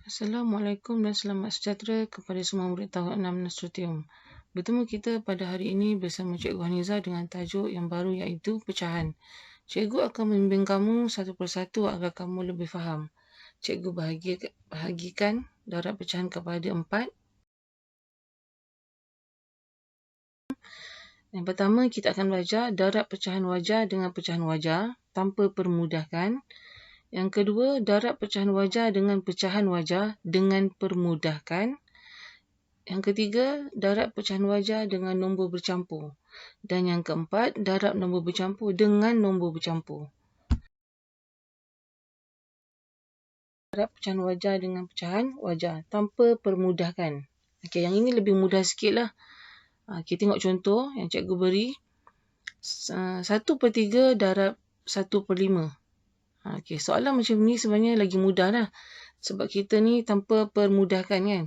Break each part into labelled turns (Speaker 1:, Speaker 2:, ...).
Speaker 1: Assalamualaikum dan selamat sejahtera kepada semua murid tahun 6 Nasution. Bertemu kita pada hari ini bersama Cikgu Haniza dengan tajuk yang baru iaitu pecahan. Cikgu akan membimbing kamu satu persatu agar kamu lebih faham. Cikgu bahagikan darab pecahan kepada 4. Yang pertama, kita akan belajar darab pecahan wajah dengan pecahan wajah tanpa permudahkan. Yang kedua, darab pecahan wajah dengan pecahan wajah dengan permudahkan. Yang ketiga, darab pecahan wajah dengan nombor bercampur. Dan yang keempat, darab nombor bercampur dengan nombor bercampur. Darab pecahan wajah dengan pecahan wajah tanpa permudahkan. Okey, yang ini lebih mudah sikit lah. Kita tengok contoh yang cikgu beri. 1/3 darab 1/5. Okey, soalan macam ni sebenarnya lagi mudah lah. Sebab kita ni tanpa permudahkan kan.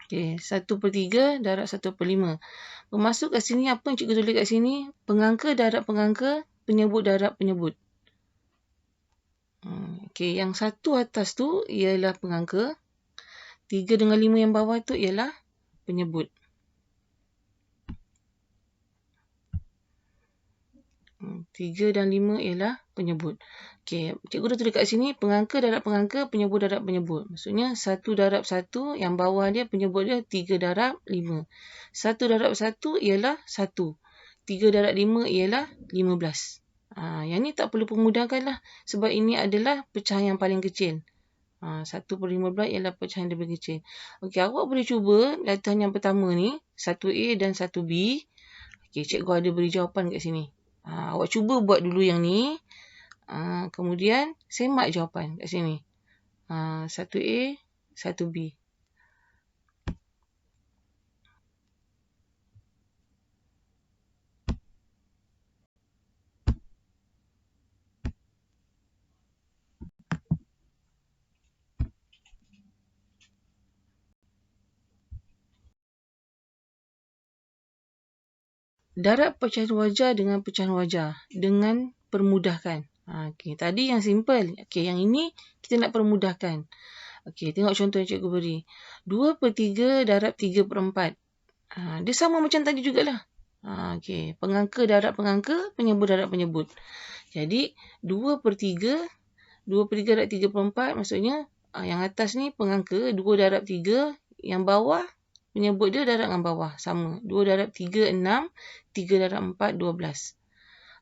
Speaker 1: Okey, 1/3 darab 1/5. Bermaksud kat sini, apa yang cikgu tulis kat sini? Pengangka darab pengangka, penyebut darab penyebut. Okey, yang satu atas tu ialah pengangka. 3 dengan 5 yang bawah tu ialah penyebut. 3 dan 5 ialah penyebut. Okey, cikgu dah tulis kat sini pengangka darab pengangka, penyebut darab penyebut. Maksudnya 1 darab 1, yang bawah dia penyebut dia 3 darab 5. 1 darab 1 ialah 1. 3 darab 5 ialah 15. Yang ni tak perlu permudahkan lah. Sebab ini adalah pecahan yang paling kecil. 1/15 ialah pecahan yang lebih kecil. Okey, awak boleh cuba latihan yang pertama ni, 1A dan 1B. Okey, cikgu ada beri jawapan kat sini. Awak cuba buat dulu yang ni. Kemudian semak jawapan kat sini. 1A, 1B. Darab pecahan wajah dengan pecahan wajah dengan permudahkan. Okey, tadi yang simple. Okey, yang ini kita nak permudahkan. Okey, tengok contoh yang cikgu beri. 2/3 darab 3/4. Dia sama macam tadi jugalah. Okey, pengangka darab pengangka, penyebut darab penyebut. Jadi 2/3 darab 3/4 maksudnya yang atas ni pengangka 2 darab 3, yang bawah penyebut dia darab dengan bawah. Sama. 2 darab 3, 6. 3 darab 4, 12.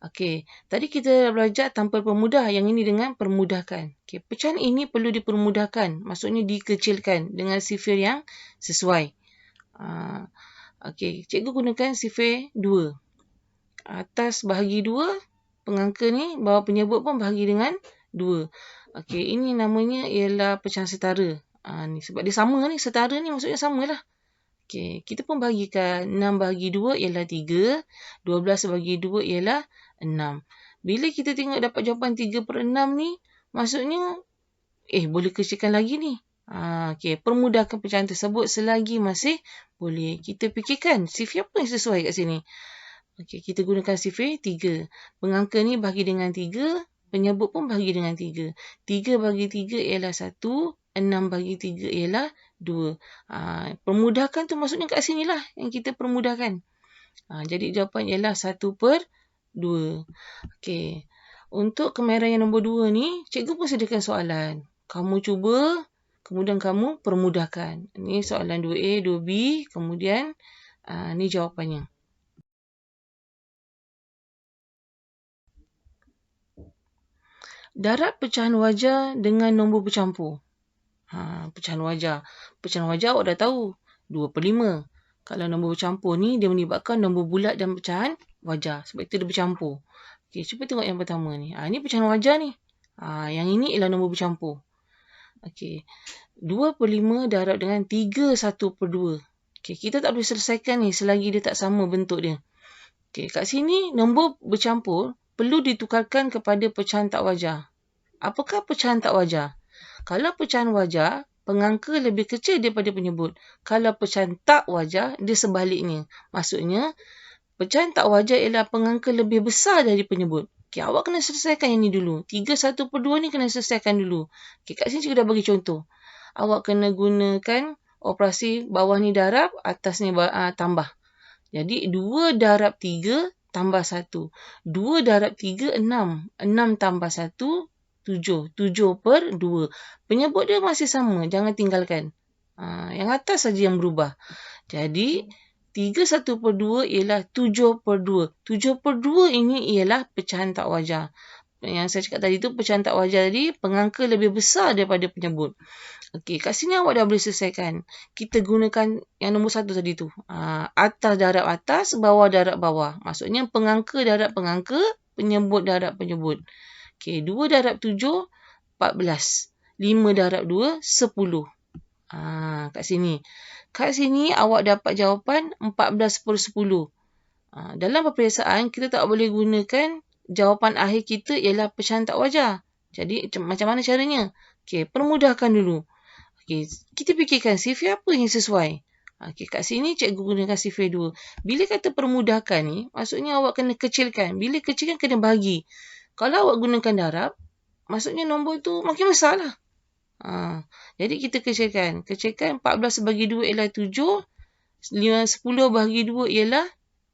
Speaker 1: Okey. Tadi kita dah belajar tanpa permudah. Yang ini dengan permudahkan. Okey. Pecahan ini perlu dipermudahkan. Maksudnya dikecilkan dengan sifir yang sesuai. Okey. Cikgu gunakan sifir 2. Atas bahagi 2. Pengangka ni, bawah penyebut pun bahagi dengan 2. Okey. Ini namanya ialah pecahan setara. Ni sebab dia sama ni. Setara ni maksudnya samalah. Okey, kita pun bahagikan 6 bahagi 2 ialah 3. 12 bahagi 2 ialah 6. Bila kita tengok dapat jawapan 3/6 ni, maksudnya, boleh kecilkan lagi ni. Okey, permudahkan pecahan tersebut selagi masih boleh. Kita fikirkan sifir apa yang sesuai kat sini. Okey, kita gunakan sifir 3. Pengangka ni bahagi dengan 3. Penyebut pun bahagi dengan 3. 3 bahagi 3 ialah 1. 6 bahagi 3 ialah 2. Permudahkan tu maksudnya kat sini lah yang kita permudahkan. Jadi jawapan ialah 1/2. Okey. Untuk kemahiran yang nombor 2 ni, cikgu pun sediakan soalan. Kamu cuba, kemudian kamu permudahkan. Ini soalan 2A, 2B, kemudian ni jawapannya. Darab pecahan wajah dengan nombor bercampur. Pecahan wajah. Pecahan wajah awak dah tahu. 2/5. Kalau nombor bercampur ni, dia melibatkan nombor bulat dan pecahan wajah. Sebab itu dia bercampur. Okey, cuba tengok yang pertama ni. Ni pecahan wajah ni. Yang ini ialah nombor bercampur. Okey. 2/5 darab dengan 3/1/2. Okey, kita tak boleh selesaikan ni selagi dia tak sama bentuk dia. Okey, kat sini nombor bercampur perlu ditukarkan kepada pecahan tak wajah. Apakah pecahan tak wajah? Kalau pecahan wajah, pengangka lebih kecil daripada penyebut. Kalau pecahan tak wajah, dia sebaliknya. Maksudnya, pecahan tak wajah ialah pengangka lebih besar dari penyebut. Okay, awak kena selesaikan yang ni dulu. 3/1/2 ni kena selesaikan dulu. Okay, kat sini cikgu dah bagi contoh. awak kena gunakan operasi bawah ni darab, atas ni tambah. Jadi 2 darab 3 tambah 1. 2 darab 3, 6. 6 tambah 1, 7. 7 per 2. Penyebut dia masih sama. Jangan tinggalkan. Yang atas saja yang berubah. Jadi, 3 1 per 2 ialah 7 per 2. 7 per 2 ini ialah pecahan tak wajar. Yang saya cakap tadi tu pecahan tak wajar tadi, pengangka lebih besar daripada penyebut. Okey, kat sini awak dah boleh selesaikan. Kita gunakan yang nombor 1 tadi tu. Atas darab atas, bawah darab bawah. Maksudnya pengangka darab pengangka, penyebut darab penyebut. Okey, 2 darab 7, 14. 5 darab 2, 10. Kat sini. Kat sini awak dapat jawapan 14 per 10. Dalam peperiksaan, kita tak boleh gunakan jawapan akhir kita ialah pecahan tak wajar. Jadi, macam mana caranya? Okey, permudahkan dulu. Okey, kita fikirkan sifir apa yang sesuai. Okey, kat sini cikgu gunakan sifir 2. Bila kata permudahkan ni, maksudnya awak kena kecilkan. Bila kecilkan, kena bahagi. Kalau awak gunakan darab, maksudnya nombor tu makin besar lah. Jadi kita kecilkan. Kecilkan 14 bagi 2 ialah 7. 10 bagi 2 ialah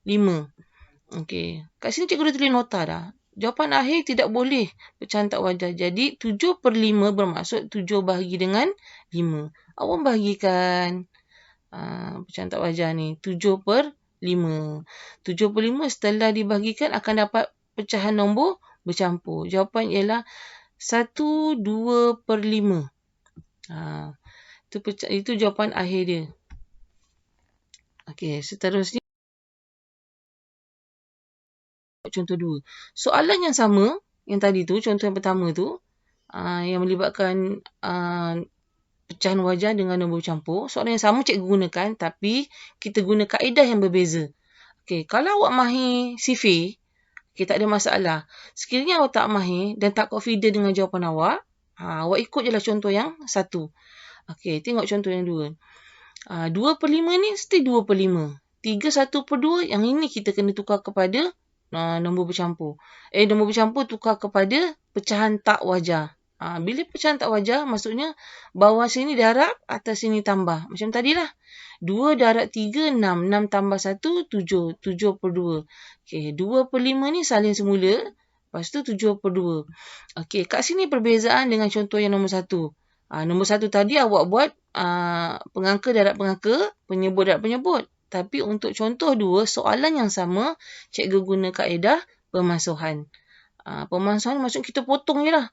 Speaker 1: 5. Okey, kat sini cikgu dah tulis nota dah. Jawapan akhir tidak boleh pecahan tak wajar. Jadi, 7 per 5 bermaksud 7 bahagi dengan 5. Awak bahagikan pecahan tak wajar ni. 7 per 5. 7 per 5 setelah dibahagikan akan dapat pecahan nombor bercampur. Jawapan ialah 1, 2 per 5. Itu jawapan akhir dia. Okey, seterusnya. Contoh 2. Soalan yang sama, yang tadi tu, contoh yang pertama tu, yang melibatkan pecahan wajar dengan nombor bercampur. Soalan yang sama cikgu gunakan, tapi kita guna kaedah yang berbeza. Okey, kalau awak mahir sifir, okay, tak ada masalah. Sekiranya awak tak mahir dan tak confident dengan jawapan awak, awak ikut je lah contoh yang 1. Okey, tengok contoh yang 2. 2 per 5 ni mesti 2 per 5. 3 1 per 2, yang ini kita kena tukar kepada nombor bercampur. Nombor bercampur tukar kepada pecahan tak wajar. Bila pecahan tak wajar, maksudnya bawah sini darab, atas sini tambah. Macam tadilah. 2 darab 3, 6. 6 tambah 1, 7. 7 per 2. Okay, 2 per 5 ni saling semula. Lepas tu 7 per 2. Okey, kat sini perbezaan dengan contoh yang nombor 1. Nombor 1 tadi awak buat pengangka darab pengangka, penyebut darab penyebut. Tapi untuk contoh 2, soalan yang sama, cikgu guna kaedah pemansuhan. Pemansuhan maksud kita potong je lah.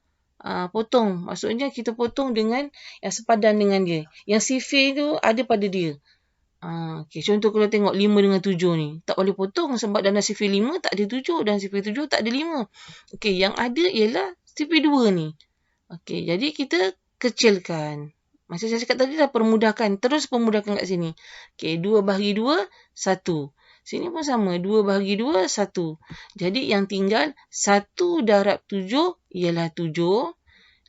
Speaker 1: Potong. Maksudnya kita potong dengan yang sepadan dengan dia. Yang sifir tu ada pada dia. Okay, contoh kalau tengok 5 dengan 7 ni. Tak boleh potong sebab dalam sifir 5 tak ada 7 dan sifir 7 tak ada 5. Okay, yang ada ialah sifir 2 ni. Okay, jadi kita kecilkan. Macam saya cakap tadi dah permudahkan. Terus permudahkan kat sini. Okay, 2 bahagi 2, 1. Sini pun sama. 2 bahagi 2, 1. Jadi yang tinggal 1 darab 7 ialah 7.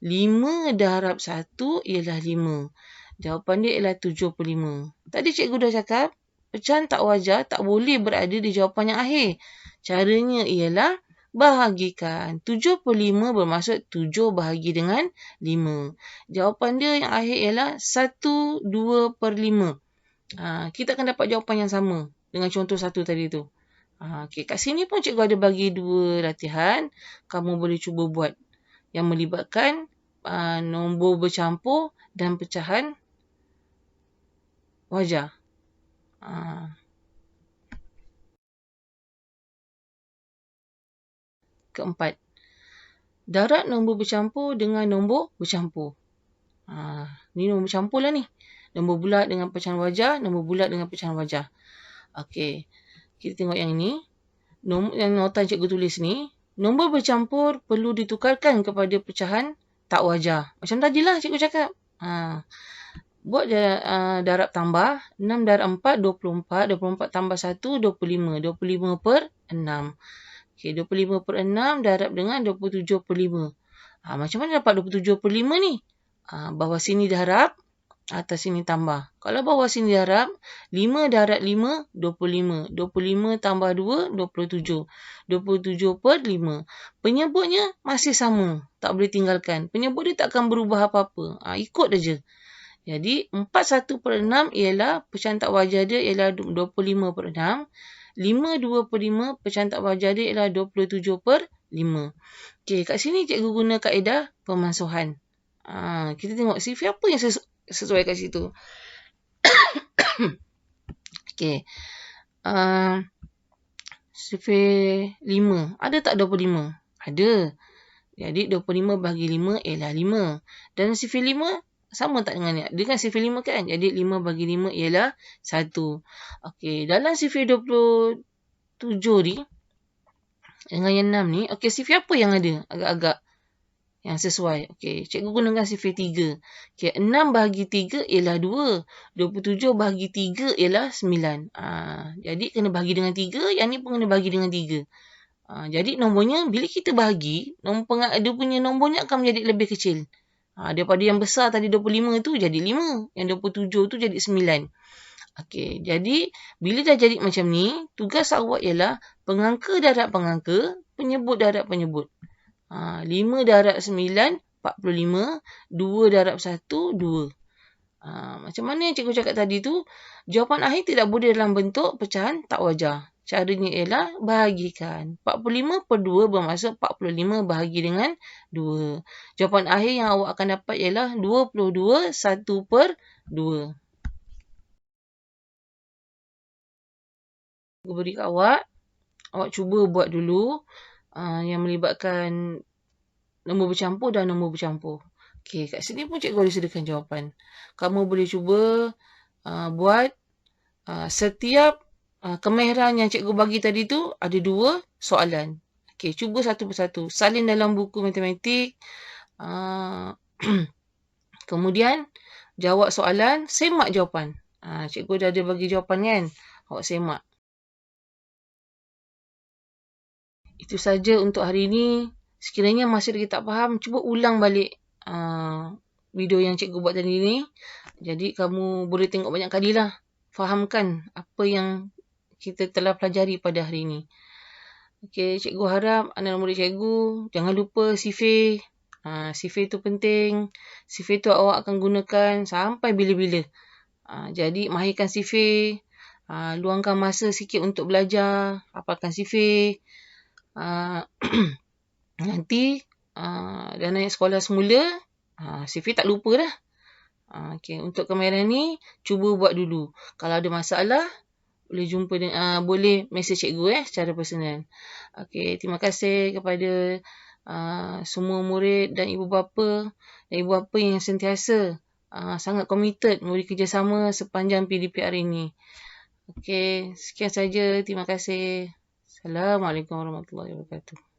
Speaker 1: 5 darab 1 ialah 5. Jawapan dia ialah 7 per 5. Tadi cikgu dah cakap, pecahan tak wajar tak boleh berada di jawapan yang akhir. Caranya ialah bahagikan. 7 per 5 bermaksud 7 bahagi dengan 5. Jawapan dia yang akhir ialah 1, 2 per 5. Kita akan dapat jawapan yang sama dengan contoh 1 tadi tu. Okay, kat sini pun cikgu ada bagi 2 latihan. Kamu boleh cuba buat yang melibatkan nombor bercampur dan pecahan wajar. Keempat, darab nombor bercampur dengan nombor bercampur. Ni nombor bercampur lah ni. Nombor bulat dengan pecahan wajar, nombor bulat dengan pecahan wajar. Okey, kita tengok yang ini. Yang nota cikgu tulis ni, nombor bercampur perlu ditukarkan kepada pecahan tak wajar. Macam tadilah cikgu cakap. Buat darab tambah. 6 darab 4, 24. 24 tambah 1, 25. 25 per 6. Okay, 25 per 6 darab dengan 27 per 5. Macam mana dapat 27 per 5 ni? Bawah sini darab, atas sini tambah. Kalau bawah sini darab, 5 darab 5, 25. 25 tambah 2, 27. 27 per 5. Penyebutnya masih sama. Tak boleh tinggalkan. Penyebut dia tak akan berubah apa-apa. Ikut aja. Jadi 41/6 ialah pecahan tak wajar dia ialah 25/6. 5/25 pecahan tak wajar dia ialah 27/5. Okey, kat sini cikgu guna kaedah pemansuhan. Kita tengok CV apa yang sesuai kat situ. Okey. CV 5. Ada tak 25? Ada. Jadi 25 bahagi 5 ialah 5. Dan CV 5 sama tak dengan ni? Dia kan CV 5 kan? Jadi 5 bahagi 5 ialah 1. Okey, dalam CV 27 ni dengan yang 6 ni, okey, CV apa yang ada agak-agak yang sesuai? Okey, cikgu gunakan CV 3. Okey, 6 bahagi 3 ialah 2. 27 bahagi 3 ialah 9. Jadi kena bahagi dengan 3, yang ni pun kena bahagi dengan 3. Jadi nombornya bila kita bahagi, dia punya nombornya akan menjadi lebih kecil. Daripada yang besar tadi 25 tu jadi 5, yang 27 tu jadi 9. Okey, jadi bila dah jadi macam ni, tugas awak ialah pengangka darab pengangka, penyebut darab penyebut. 5 darab 9, 45. 2 darab 1, 2. Macam mana yang cikgu cakap tadi tu, jawapan akhir tidak boleh dalam bentuk pecahan tak wajar. Caranya ialah bahagikan. 45/2 bermaksud 45 bahagi dengan 2. Jawapan akhir yang awak akan dapat ialah 22 1/2. Aku beri kat awak. Awak cuba buat dulu yang melibatkan nombor bercampur dan nombor bercampur. Okey, kat sini pun cikgu ada sediakan jawapan. Kamu boleh cuba buat setiap kemahiran yang cikgu bagi tadi tu ada 2 soalan. Okey, cuba satu persatu. Salin dalam buku matematik. Kemudian jawab soalan, semak jawapan. Cikgu dah ada bagi jawapan kan? Awak semak. Itu saja untuk hari ini. Sekiranya masih lagi tak faham, cuba ulang balik video yang cikgu buat tadi ni. Jadi kamu boleh tengok banyak kali lah. Fahamkan apa yang kita telah pelajari pada hari ini. Okey, cikgu harap anak murid cikgu jangan lupa CV. CV tu penting. CV tu awak akan gunakan sampai bila-bila. Jadi mahirkan CV. Luangkan masa sikit untuk belajar. Hafalkan CV. Nanti dah naik sekolah semula, CV tak lupa dah. Okay, untuk kemahiran ni cuba buat dulu. Kalau ada masalah boleh mesej cikgu secara personal. Okay, terima kasih kepada semua murid dan ibu bapa yang sentiasa sangat komited memberi kerjasama sepanjang PDPR ini. Okay, sekian saja. Terima kasih. Assalamualaikum warahmatullahi wabarakatuh.